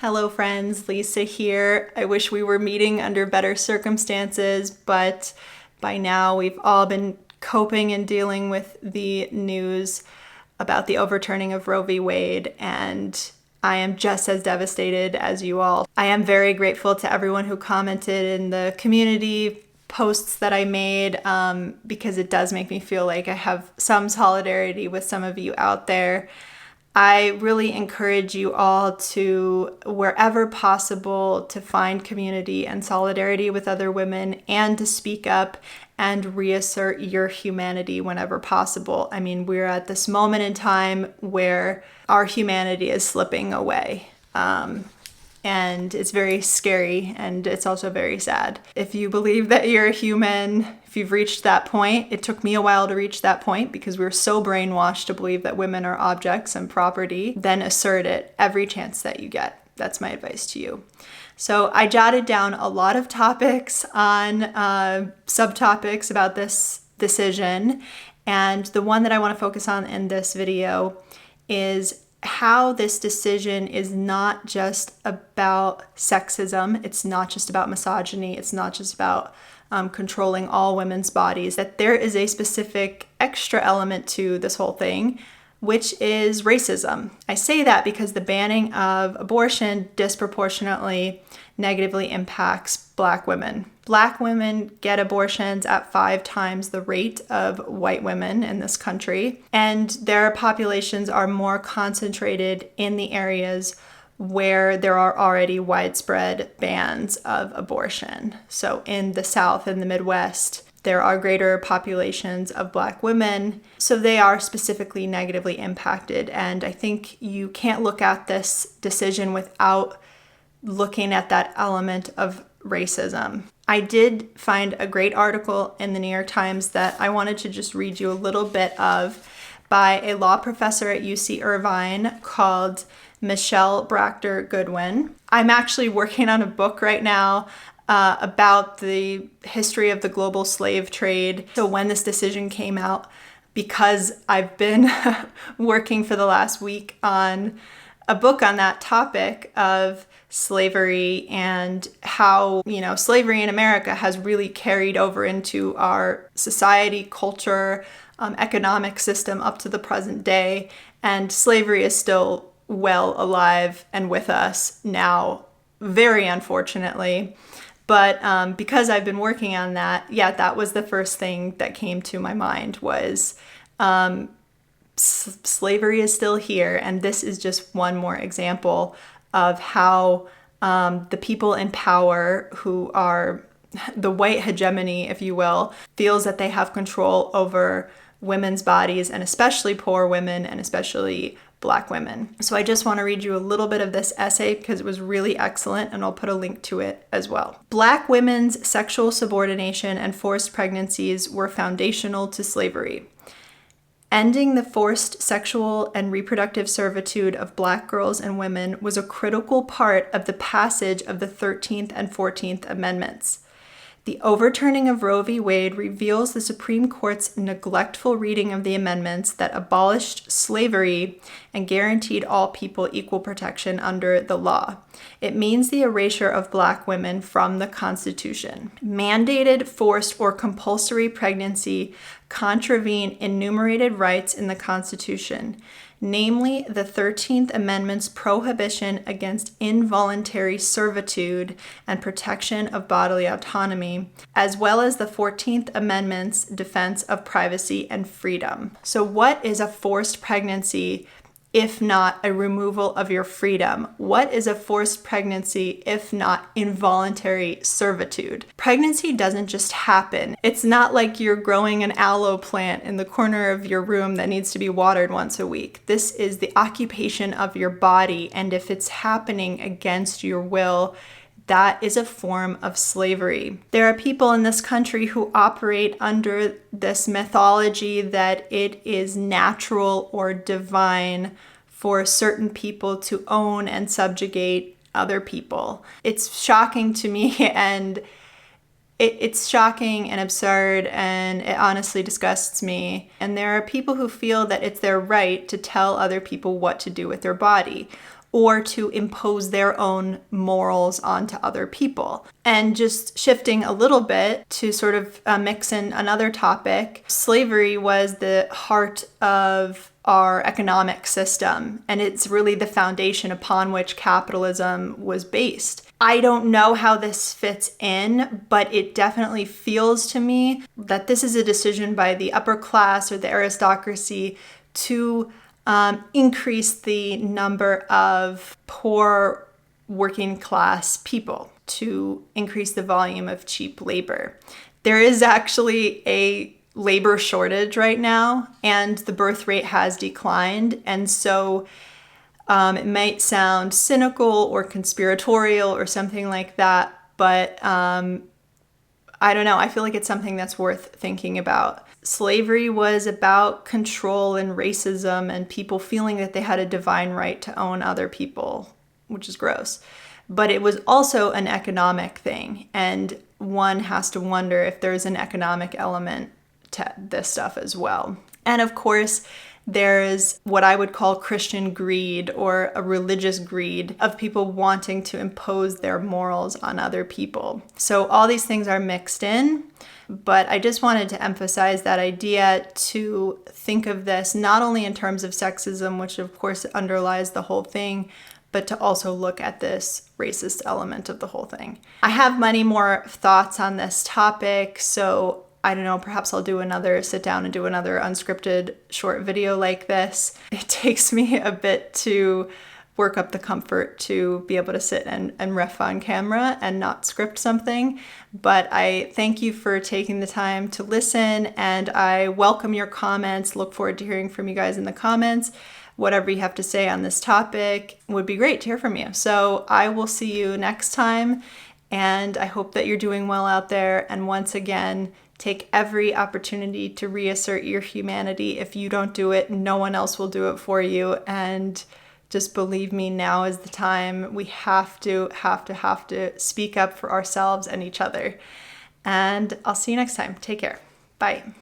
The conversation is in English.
Hello friends, Lisa here. I wish we were meeting under better circumstances, but by now we've all been coping and dealing with the news about the overturning of Roe v. Wade, and I am just as devastated as you all. I am very grateful to everyone who commented in the community posts that I made because it does make me feel like I have some solidarity with some of you out there. I really encourage you all to, wherever possible, to find community and solidarity with other women and to speak up and reassert your humanity whenever possible. I mean, we're at this moment in time where our humanity is slipping away. And it's very scary, and it's also very sad. If you believe that you're a human, if you've reached that point, it took me a while to reach that point because we were so brainwashed to believe that women are objects and property, then assert it every chance that you get. That's my advice to you. So I jotted down a lot of topics on subtopics about this decision, and the one that I want to focus on in this video is how this decision is not just about sexism, it's not just about misogyny, it's not just about controlling all women's bodies, that there is a specific extra element to this whole thing, which is racism. I say that because the banning of abortion disproportionately negatively impacts Black women. Black women get abortions at 5 times the rate of white women in this country, and their populations are more concentrated in the areas where there are already widespread bans of abortion. So in the South and the Midwest, there are greater populations of Black women, so they are specifically negatively impacted. And I think you can't look at this decision without looking at that element of racism. I did find a great article in the New York Times that I wanted to just read you a little bit of by a law professor at UC Irvine called Michele Goodwin. I'm actually working on a book right now about the history of the global slave trade. So when this decision came out, because I've been working for the last week on a book on that topic of slavery and how, slavery in America has really carried over into our society, culture, economic system up to the present day. And slavery is still well alive and with us now, very unfortunately. But because I've been working on that, that was the first thing that came to my mind was slavery is still here. And this is just one more example of how the people in power, who are the white hegemony, if you will, feels that they have control over women's bodies, and especially poor women, and especially Black women. So I just want to read you a little bit of this essay because it was really excellent, and I'll put a link to it as well. Black women's sexual subordination and forced pregnancies were foundational to slavery. Ending the forced sexual and reproductive servitude of Black girls and women was a critical part of the passage of the 13th and 14th Amendments. The overturning of Roe v. Wade reveals the Supreme Court's neglectful reading of the amendments that abolished slavery and guaranteed all people equal protection under the law. It means the erasure of Black women from the Constitution. Mandated, forced, or compulsory pregnancy contravene enumerated rights in the Constitution, namely the 13th Amendment's prohibition against involuntary servitude and protection of bodily autonomy, as well as the 14th Amendment's defense of privacy and freedom. So what is a forced pregnancy if not a removal of your freedom? What is a forced pregnancy if not involuntary servitude? Pregnancy doesn't just happen. It's not like you're growing an aloe plant in the corner of your room that needs to be watered once a week. This is the occupation of your body, and if it's happening against your will, that is a form of slavery. There are people in this country who operate under this mythology that it is natural or divine for certain people to own and subjugate other people. It's shocking to me, and it's shocking and absurd, and it honestly disgusts me. And there are people who feel that it's their right to tell other people what to do with their body, or to impose their own morals onto other people. And just shifting a little bit to sort of mix in another topic, slavery was the heart of our economic system, and it's really the foundation upon which capitalism was based. I don't know how this fits in, but it definitely feels to me that this is a decision by the upper class or the aristocracy to increase the number of poor working class people, to increase the volume of cheap labor. There is actually a labor shortage right now, and the birth rate has declined. And so it might sound cynical or conspiratorial or something like that, but I don't know. I feel like it's something that's worth thinking about. Slavery was about control and racism and people feeling that they had a divine right to own other people, which is gross. But it was also an economic thing, and one has to wonder if there's an economic element to this stuff as well. And of course, there's what I would call Christian greed, or a religious greed of people wanting to impose their morals on other people. So all these things are mixed in, but I just wanted to emphasize that idea to think of this not only in terms of sexism, which of course underlies the whole thing, but to also look at this racist element of the whole thing. I have many more thoughts on this topic, so I don't know, perhaps I'll sit down and do another unscripted short video like this. It takes me a bit to work up the comfort to be able to sit and riff on camera and not script something. But I thank you for taking the time to listen, and I welcome your comments. Look forward to hearing from you guys in the comments. Whatever you have to say on this topic would be great to hear from you. So I will see you next time, and I hope that you're doing well out there. And once again, take every opportunity to reassert your humanity. If you don't do it, no one else will do it for you. And just believe me, now is the time. We have to speak up for ourselves and each other. And I'll see you next time. Take care. Bye.